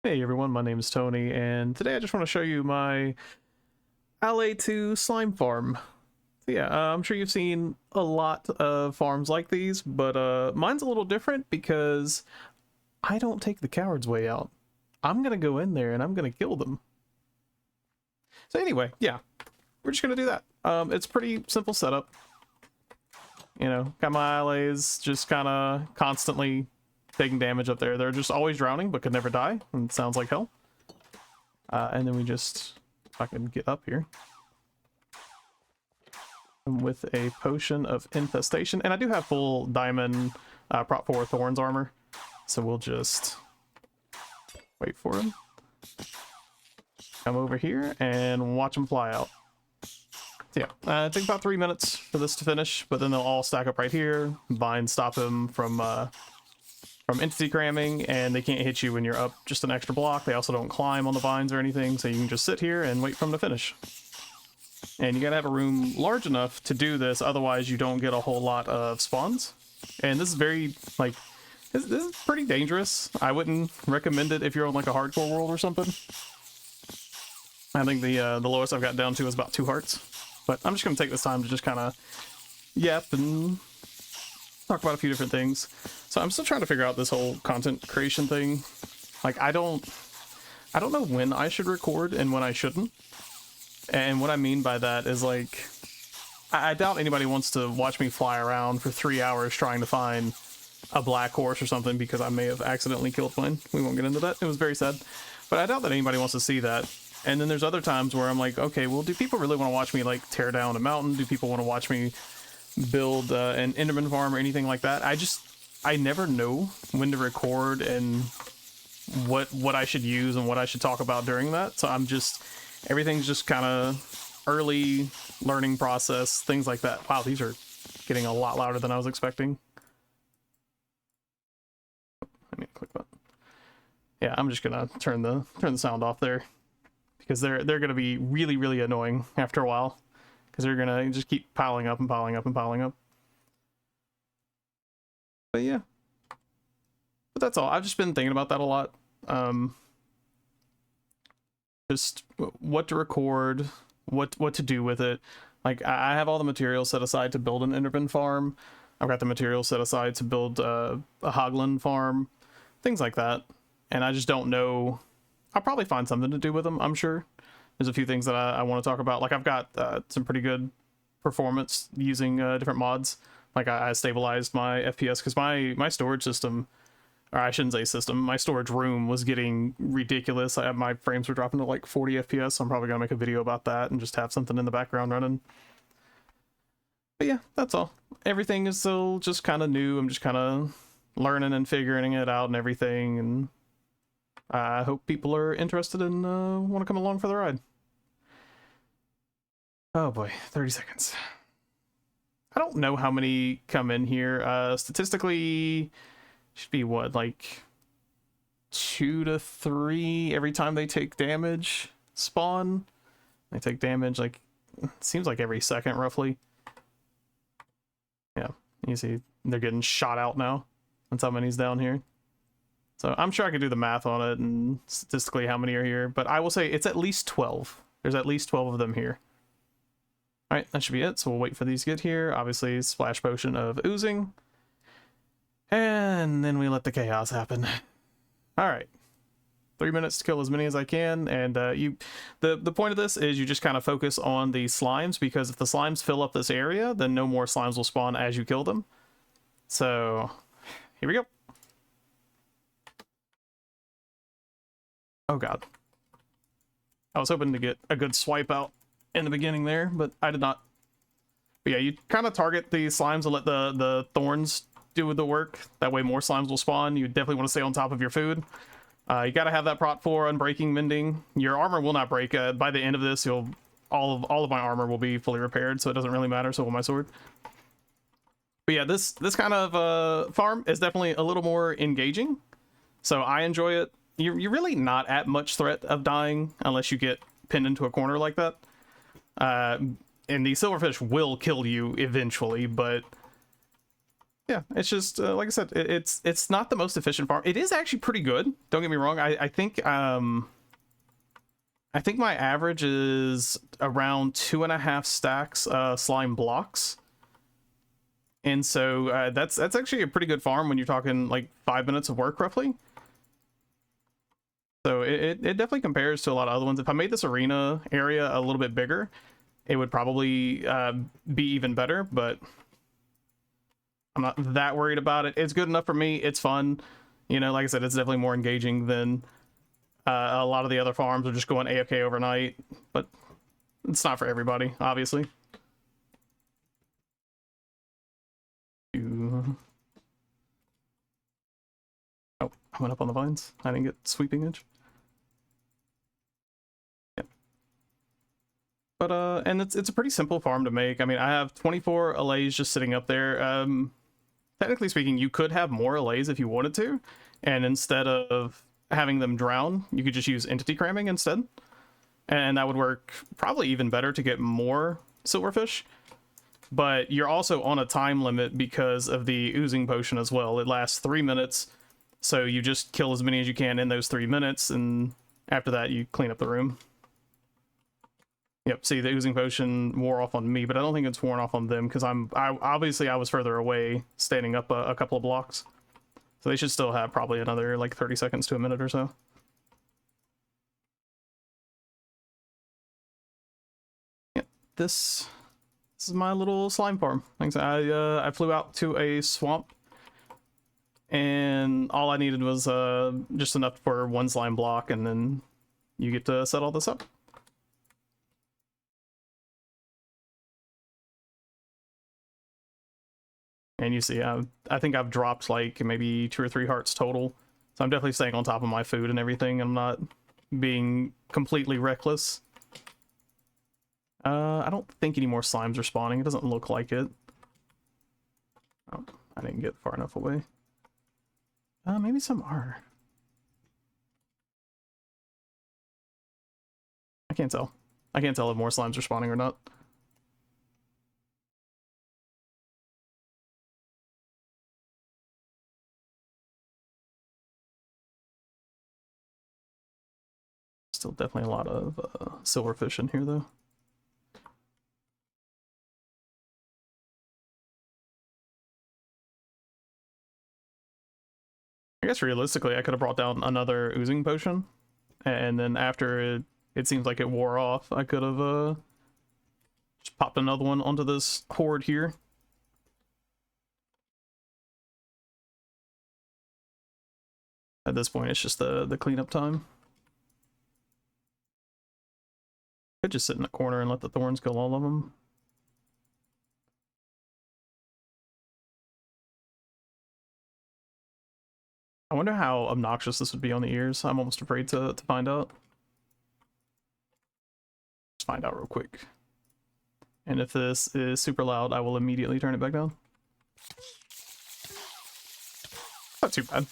Hey everyone, my name is Tony, and today I just want to show you my Allay Slime Farm. So yeah, I'm sure you've seen a lot of farms like these, but mine's a little different because I don't take the coward's way out. I'm gonna go in there and I'm gonna kill them. So anyway, yeah, we're just gonna do that. It's pretty simple setup. You know, got my allays just kind of constantly taking damage up there. They're just always drowning but could never die, and it sounds like hell. And then we just fucking get up here with a potion of infestation, and I do have full diamond prop 4 thorns armor, so we'll just wait for him, come over here and watch him fly out. So yeah, it takes about 3 minutes for this to finish, but then they'll all stack up right here. Vines stop him from entity cramming, and they can't hit you when you're up just an extra block. They also don't climb on the vines or anything, so you can just sit here and wait for them to finish. And you gotta have a room large enough to do this, otherwise you don't get a whole lot of spawns. And this is very, like, this is pretty dangerous. I wouldn't recommend it if you're on like a hardcore world or something. I think the lowest I've got down to is about 2 hearts. But I'm just gonna take this time to just kind of yep and talk about a few different things. So I'm still trying to figure out this whole content creation thing. Like, I don't know when I should record and when I shouldn't. And what I mean by that is, like, I doubt anybody wants to watch me fly around for 3 hours trying to find a black horse or something, because I may have accidentally killed one. We won't get into that. It was very sad. But I doubt that anybody wants to see that. And then there's other times where I'm like, okay, well, do people really want to watch me, like, tear down a mountain? Do people want to watch me build an Enderman farm or anything like that? I never know when to record and what I should use and what I should talk about during that. So everything's just kind of early learning process, things like that. Wow, these are getting a lot louder than I was expecting. I need to click that. Yeah, I'm just gonna turn the sound off there, because they're gonna be really annoying after a while, because they're gonna just keep piling up and piling up and piling up. But yeah, but that's all. I've just been thinking about that a lot. Just what to record, what to do with it. Like, I have all the materials set aside to build an Enderman farm. I've got the materials set aside to build a Hoglin farm, things like that. And I just don't know. I'll probably find something to do with them, I'm sure. There's a few things that I want to talk about. Like, I've got some pretty good performance using different mods. Like, I stabilized my FPS, because my storage system, or I shouldn't say system, my storage room was getting ridiculous. My frames were dropping to like 40 FPS, so I'm probably gonna make a video about that and just have something in the background running. But yeah, that's all. Everything is still just kind of new. I'm just kind of learning and figuring it out and everything, and I hope people are interested and want to come along for the ride. Oh boy, 30 seconds. I don't know how many come in here. Statistically, should be what, like 2 to 3 every time they take damage spawn. They take damage, like, it seems like every second roughly. Yeah, you see they're getting shot out now. That's how many's down here. So I'm sure I could do the math on it and statistically how many are here, but I will say it's at least 12. There's at least 12 of them here. All right, that should be it. So we'll wait for these to get here. Obviously, splash potion of oozing. And then we let the chaos happen. All right. 3 minutes to kill as many as I can. And the point of this is you just kind of focus on the slimes, because if the slimes fill up this area, then no more slimes will spawn as you kill them. So here we go. Oh god. I was hoping to get a good swipe out in the beginning there, but I did not. But yeah, you kind of target the slimes and let the thorns do the work. That way more slimes will spawn. You definitely want to stay on top of your food. You got to have that prot 4 unbreaking mending. Your armor will not break. By the end of this, all of my armor will be fully repaired, so it doesn't really matter. So will my sword. But yeah, this kind of farm is definitely a little more engaging, so I enjoy it. You're really not at much threat of dying unless you get pinned into a corner like that. And the silverfish will kill you eventually, but Yeah, it's just like I said, it's not the most efficient farm. It is actually pretty good. Don't get me wrong. I think my average is around 2.5 stacks slime blocks, and so that's actually a pretty good farm when you're talking like 5 minutes of work roughly. So it definitely compares to a lot of other ones. If I made this arena area a little bit bigger, it would probably be even better, but I'm not that worried about it. It's good enough for me. It's fun. You know, like I said, it's definitely more engaging than a lot of the other farms are just going AFK overnight, but it's not for everybody, obviously. Oh, I went up on the vines. I didn't get sweeping edge. Yeah. But and it's a pretty simple farm to make. I mean, I have 24 allays just sitting up there. Technically speaking, you could have more allays if you wanted to, and instead of having them drown, you could just use entity cramming instead, and that would work probably even better to get more silverfish. But you're also on a time limit because of the oozing potion as well. It lasts 3 minutes, so you just kill as many as you can in those 3 minutes, and after that you clean up the room. Yep, see, the oozing potion wore off on me, but I don't think it's worn off on them because obviously I was further away, standing up a couple of blocks. So they should still have probably another like 30 seconds to a minute or so. Yep, this is my little slime farm. Like I flew out to a swamp, and all I needed was just enough for one slime block, and then you get to set all this up. And you see, I think I've dropped like maybe 2 or 3 hearts total. So I'm definitely staying on top of my food and everything. I'm not being completely reckless. I don't think any more slimes are spawning. It doesn't look like it. Oh, I didn't get far enough away. Maybe some are. I can't tell. I can't tell if more slimes are spawning or not. Still definitely a lot of silverfish in here, though. I guess realistically, I could have brought down another oozing potion, and then after it seems like it wore off, I could have just popped another one onto this horde here. At this point, it's just the cleanup time. Could just sit in a corner and let the thorns kill all of them. I wonder how obnoxious this would be on the ears. I'm almost afraid to find out. Let's find out real quick. And if this is super loud, I will immediately turn it back down. Not too bad.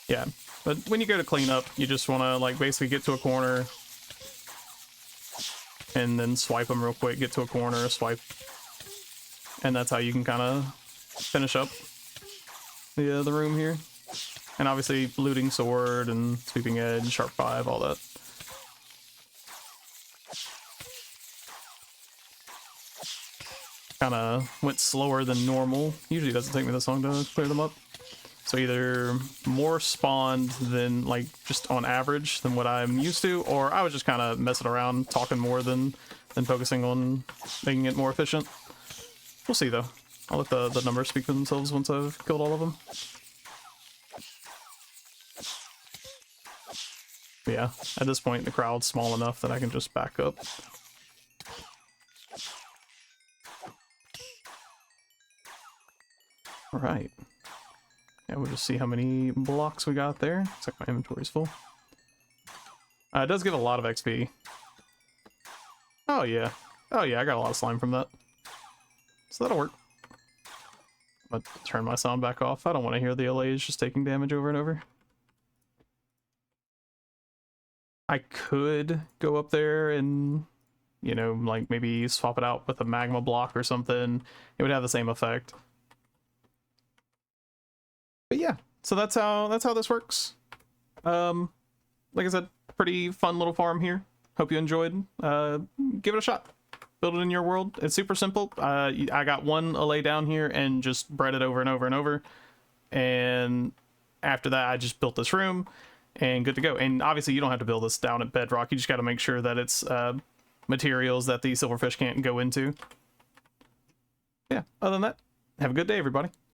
Yeah, but when you go to clean up, you just want to like basically get to a corner and then swipe them real quick, get to a corner, swipe, and that's how you can kind of finish up the room here. And obviously looting sword and sweeping edge, sharp 5, all that. Kind of went slower than normal. Usually it doesn't take me this long to clear them up. So either more spawned than like just on average than what I'm used to, or I was just kind of messing around, talking more than focusing on making it more efficient. We'll see though. I'll let the numbers speak for themselves once I've killed all of them. But yeah, at this point the crowd's small enough that I can just back up. All right. Yeah, we'll just see how many blocks we got there. Looks like my inventory's full. It does give a lot of XP. Oh yeah. Oh yeah, I got a lot of slime from that. So that'll work. I'm gonna turn my sound back off. I don't want to hear the allays just taking damage over and over. I could go up there and, you know, like maybe swap it out with a magma block or something. It would have the same effect. But yeah, so that's how this works. Like I said, pretty fun little farm here. Hope you enjoyed. Give it a shot. Build it in your world. It's super simple. I got one Allay down here and just bred it over and over and over. And after that, I just built this room and good to go. And obviously, you don't have to build this down at bedrock. You just got to make sure that it's materials that the silverfish can't go into. Yeah, other than that, have a good day, everybody.